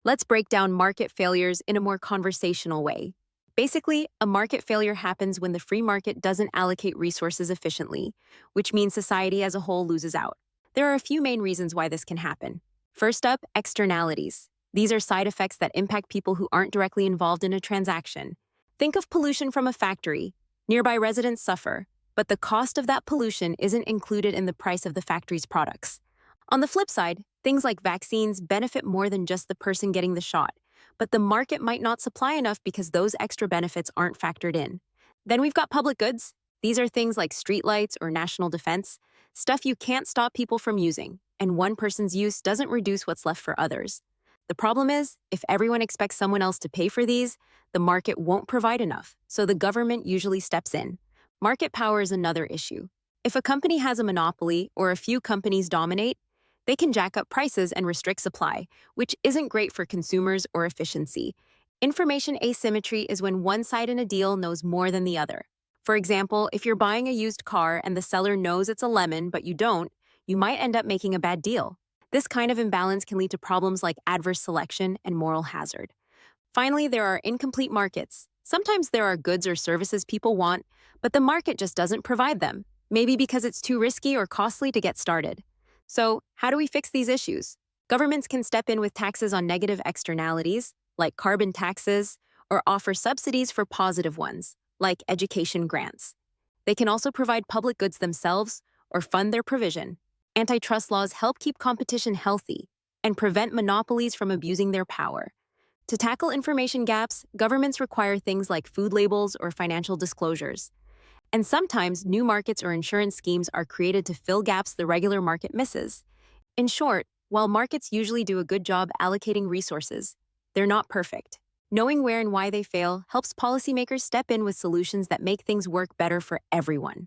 Let's break down market failures in a more conversational way. Basically, a market failure happens when the free market doesn't allocate resources efficiently, which means society as a whole loses out. There are a few main reasons why this can happen. First up, externalities. These are side effects that impact people who aren't directly involved in a transaction. Think of pollution from a factory. Nearby residents suffer, but the cost of that pollution isn't included in the price of the factory's products. On the flip side, things like vaccines benefit more than just the person getting the shot, but the market might not supply enough because those extra benefits aren't factored in. Then we've got public goods. These are things like streetlights or national defense, stuff you can't stop people from using, and one person's use doesn't reduce what's left for others. The problem is, if everyone expects someone else to pay for these, the market won't provide enough, so the government usually steps in. Market power is another issue. If a company has a monopoly or a few companies dominate, they can jack up prices and restrict supply, which isn't great for consumers or efficiency. Information asymmetry is when one side in a deal knows more than the other. For example, if you're buying a used car and the seller knows it's a lemon but you don't, you might end up making a bad deal. This kind of imbalance can lead to problems like adverse selection and moral hazard. Finally, there are incomplete markets. Sometimes there are goods or services people want, but the market just doesn't provide them, maybe because it's too risky or costly to get started. So, how do we fix these issues? Governments can step in with taxes on negative externalities, like carbon taxes, or offer subsidies for positive ones, like education grants. They can also provide public goods themselves or fund their provision. Antitrust laws help keep competition healthy and prevent monopolies from abusing their power. To tackle information gaps, governments require things like food labels or financial disclosures. And sometimes new markets or insurance schemes are created to fill gaps the regular market misses. In short, while markets usually do a good job allocating resources, they're not perfect. Knowing where and why they fail helps policymakers step in with solutions that make things work better for everyone.